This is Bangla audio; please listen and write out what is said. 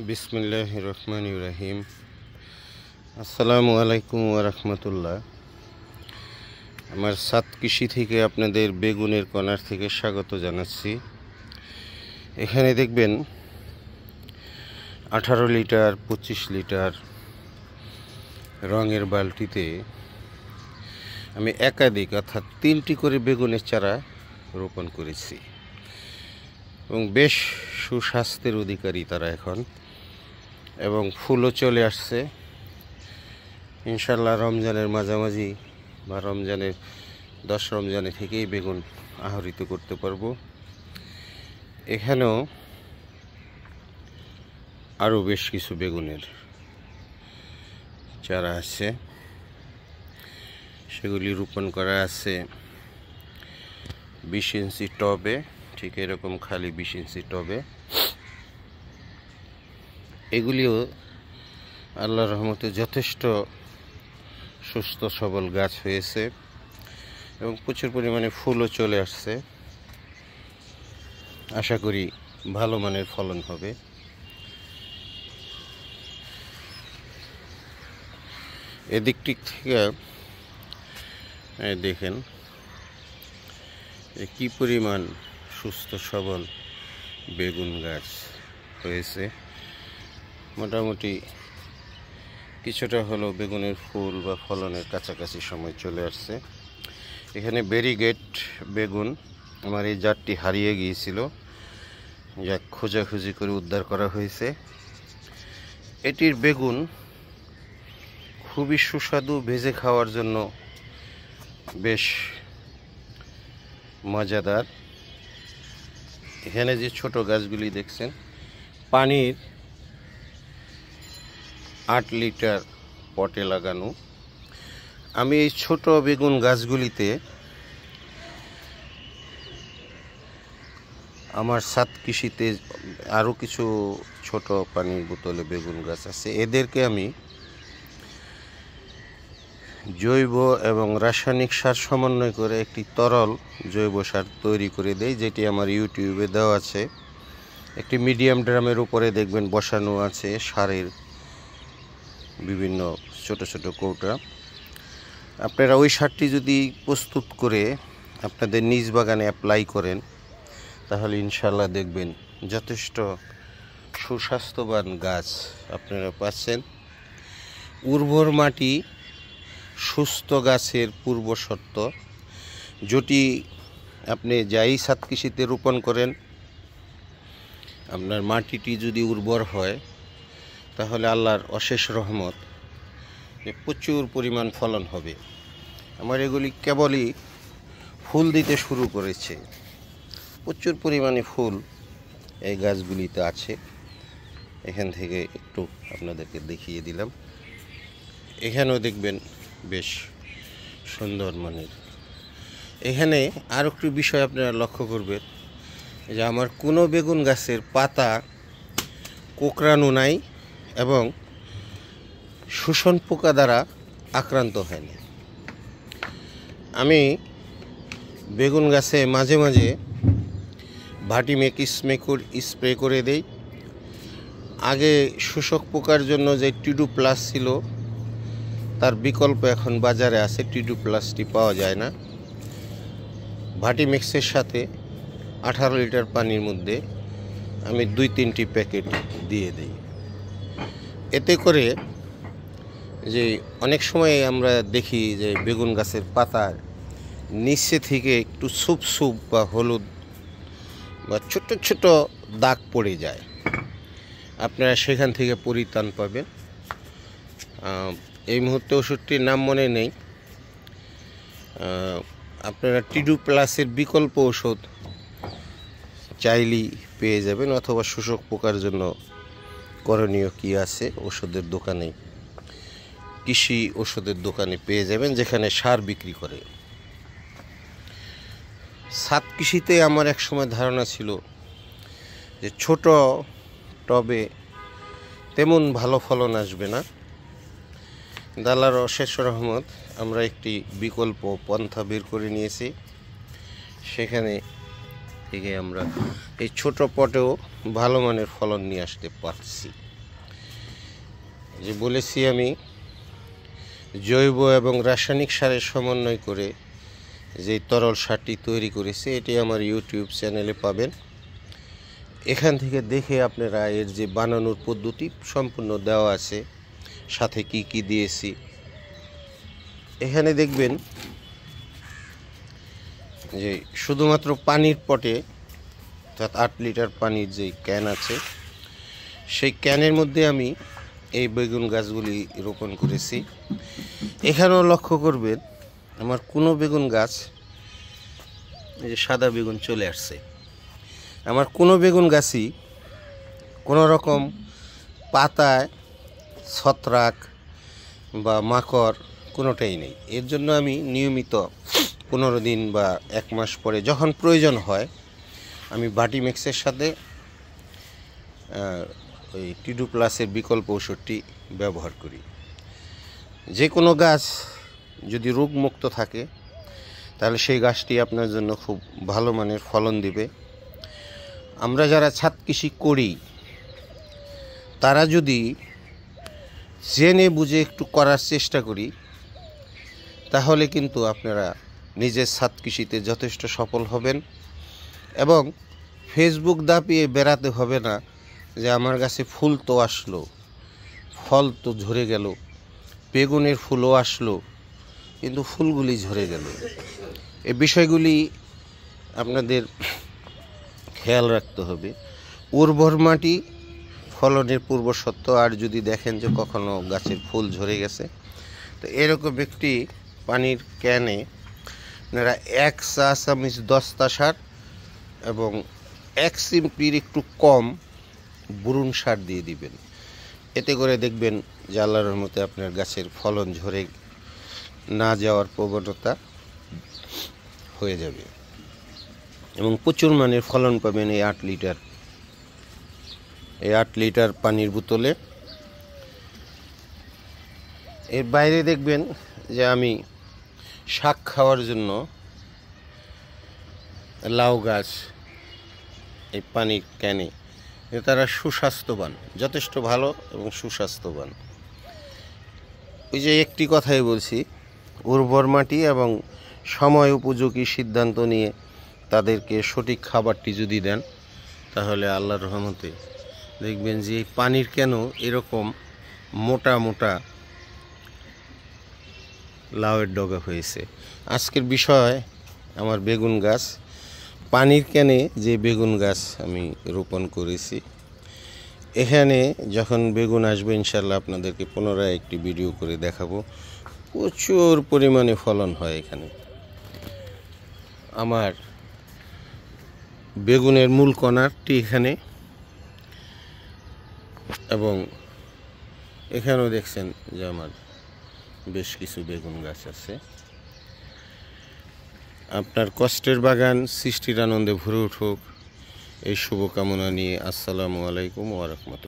বিসমিল্লাহির রহমানির রহিম। আসসালামু আলাইকুম ওয়া রাহমাতুল্লাহ। আমার সাত কৃষি থেকে আপনাদের বেগুনের কর্নার থেকে স্বাগত জানাচ্ছি। এখানে দেখবেন 18 লিটার 25 লিটার রঙের বালতিতে আমি একাধিক অর্থাৎ 3টি করে বেগুনের চারা রোপণ করেছি এবং বেশ সুস্বাস্থ্যের অধিকারী তারা এখন, এবং ফুলও চলে আসছে। ইনশাল্লাহ রমজানের মাঝামাঝি বা রমজানের 10 রমজানে থেকেই বেগুন আহরিত করতে পারবো। এখানেও আরও বেশ কিছু বেগুনের চারা আছে, সেগুলি রোপণ করা আছে 20 ইঞ্চি টবে, ঠিক এরকম খালি 20 ইঞ্চি টবে। এগুলিও আল্লাহর রহমতে যথেষ্ট সুস্থ সবল গাছ হয়েছে এবং প্রচুর পরিমাণে ফুলও চলে আসছে। আশা করি ভালো মানের ফলন হবে। এদিকটি থেকে দেখেন কি পরিমাণ সুস্থ সবল বেগুন গাছ হয়েছে। মোটামুটি কিছুটা হলো বেগুনের ফুল বা ফলনের কাছাকাছি সময় চলে আসছে। এখানে ব্যারিগেট বেগুন, আমার এই জাতটি হারিয়ে গিয়েছিল, যা খোঁজাখুঁজি করে উদ্ধার করা হয়েছে। এটির বেগুন খুবই সুস্বাদু, ভেজে খাওয়ার জন্য বেশ মজাদার। এখানে যে ছোট গাছগুলি দেখছেন, পানির 8 লিটার পটে লাগানো। আমি এই ছোট বেগুন গাছগুলিতে আমার সাত কৃষিতে আরও কিছু ছোট পানির বোতলে বেগুন গাছ আছে। এদেরকে আমি জৈব এবং রাসায়নিক সার সমন্বয় করে একটি তরল জৈব সার তৈরি করে দেই, যেটি আমার ইউটিউবে দেওয়া আছে। একটি মিডিয়াম ড্রামের উপরে দেখবেন বসানো আছে সারের বিভিন্ন ছোট ছোট কৌটা। আপনারা ওই সারটি যদি প্রস্তুত করে আপনাদের নিজ বাগানে অ্যাপ্লাই করেন, তাহলে ইনশাল্লাহ দেখবেন যথেষ্ট সুস্বাস্থ্যবান গাছ আপনারা পাচ্ছেন। উর্বর মাটি সুস্থ গাছের পূর্ব শর্ত, যেটি আপনি যাই সাত কৃষিতে রোপণ করেন, আপনার মাটিটি যদি উর্বর হয় তাহলে আল্লাহর অশেষ রহমত প্রচুর পরিমাণ ফলন হবে। আমার এগুলি কেবলই ফুল দিতে শুরু করেছে, প্রচুর পরিমাণে ফুল এই গাছগুলিতে আছে। এখান থেকে একটু আপনাদেরকে দেখিয়ে দিলাম। এখানেও দেখবেন বেশ সুন্দর মানের। এখানে আর একটু বিষয় আপনারা লক্ষ্য করবেন যে আমার কোনো বেগুন গাছের পাতা কোঁকড়ানো নাই এবং শোষণ পোকা দ্বারা আক্রান্ত হয়নি। আমি বেগুন গাছে মাঝে মাঝে ভাটিমেক স্প্রে করে দেই। আগে শোষক পোকার জন্য যে টিডু প্লাস ছিল, তার বিকল্প এখন বাজারে আছে। টিডু প্লাসটি পাওয়া যায় না। ভাটিমেক্সের সাথে 18 লিটার পানির মধ্যে আমি 2-3টি প্যাকেট দিয়ে দিই। এতে করে যে অনেক সময় আমরা দেখি যে বেগুন গাছের পাতার নিচে থেকে একটু সুপ বা হলুদ বা ছোট ছোট দাগ পড়ে যায়, আপনারা সেখান থেকে পরিত্রাণ পাবেন। এই মুহূর্তে ওষুধটির নাম মনে নেই। আপনারা টিডু প্লাসের বিকল্প ওষুধ চাইলেই পেয়ে যাবেন, অথবা শোষক পোকার জন্য করণীয় কি আছে ওষুধের দোকানে, কৃষি ওষুধের দোকানে পেয়ে যাবেন, যেখানে সার বিক্রি করে। সাত কৃষিতে আমার এক সময় ধারণা ছিল যে ছোট টবে তেমন ভালো ফলন আসবে না। আল্লাহর অশেষ রহমত, আমরা একটি বিকল্প পন্থা বের করে নিয়েছি। সেখানে থেকে আমরা এই ছোট পটেও ভালো মানের ফলন নিয়ে আসতে পারছি। যে বলেছি আমি জৈব এবং রাসায়নিক সারের সমন্বয় করে যে তরল সারটি তৈরি করেছি, এটি আমার ইউটিউব চ্যানেলে পাবেন। এখান থেকে দেখে আপনারা এর যে বানানোর পদ্ধতি সম্পূর্ণ দেওয়া আছে, সাথে কি কি দিয়েছি এখানে দেখবেন। যে শুধুমাত্র পানির পটে, অর্থাৎ 8 লিটার পানির যে ক্যান আছে, সেই ক্যানের মধ্যে আমি এই বেগুন গাছগুলি রোপণ করেছি। এখানেও লক্ষ্য করবেন আমার কোনো বেগুন গাছ, এই যে সাদা বেগুন চলে আসছে, আমার কোনো বেগুন গাছই কোনো রকম পাতায় ছত্রাক বা মাকড় কোনোটাই নেই। এর জন্য আমি নিয়মিত 15 দিন বা 1 মাস পরে যখন প্রয়োজন হয় আমি বাটি মিক্সের সাথে ওই টিডু প্লাসের বিকল্প ওষুধটি ব্যবহার করি। যে কোনো গাছ যদি রোগমুক্ত থাকে তাহলে সেই গাছটি আপনার জন্য খুব ভালো মানের ফলন দিবে। আমরা যারা ছাদ কৃষি করি তারা যদি জেনে বুঝে একটু করার চেষ্টা করি তাহলে কিন্তু আপনারা নিজের ছাদ কৃষিতে যথেষ্ট সফল হবেন। এবং ফেসবুক দাপিয়ে বেড়াতে হবে না যে আমার গাছে ফুল তো আসলো, ফল তো ঝরে গেল, বেগুনের ফুলও আসলো কিন্তু ফুলগুলি ঝরে গেল। এই বিষয়গুলি আপনাদের খেয়াল রাখতে হবে। উর্বর মাটি ফলনের পূর্বশর্ত। আর যদি দেখেন যে কখনো গাছের ফুল ঝরে গেছে, তো এরকম একটি পানির ক্যানে আপনারা 1 চা চামচ দস্তা সার এবং 1 চিমটির একটু কম বুরুন সার দিয়ে দিবেন। এতে করে দেখবেন যে আল্লাহর রহমতে আপনার গাছের ফলন ঝরে না যাওয়ার প্রবণতা হয়ে যাবে এবং প্রচুর মানের ফলন পাবেন এই 8 লিটার পানির বোতলে। এর বাইরে দেখবেন যে আমি শাক খাওয়ার জন্য লাউ গাছ এই পানির ক্যানে, তারা সুস্বাস্থ্যবান, যথেষ্ট ভালো এবং সুস্বাস্থ্যবান। ওই যে একটি কথাই বলছি, উর্বর মাটি এবং সময় উপযোগী সিদ্ধান্ত নিয়ে তাদেরকে সঠিক খাবারটি যদি দেন তাহলে আল্লাহর রহমতে দেখবেন যে এই পানির কেন এরকম মোটা মোটা লাউয়ের ডগা হয়েছে। আজকের বিষয় আমার বেগুন গাছ, পানির ক্যানে যে বেগুন গাছ আমি রোপণ করেছি। এখানে যখন বেগুন আসবে ইনশাল্লাহ আপনাদেরকে পুনরায় একটি ভিডিও করে দেখাবো। প্রচুর পরিমাণে ফলন হয় এখানে। আমার বেগুনের মূল কণারটি এখানে, এবং এখানেও দেখছেন যে আমার বেশ কিছু বেগুন গাছ আছে। আপনার কষ্টের বাগান সৃষ্টির আনন্দে ভরে উঠুক এই শুভকামনা নিয়ে আসসালামু আলাইকুম ওয়া রাহমাতুল্লাহ।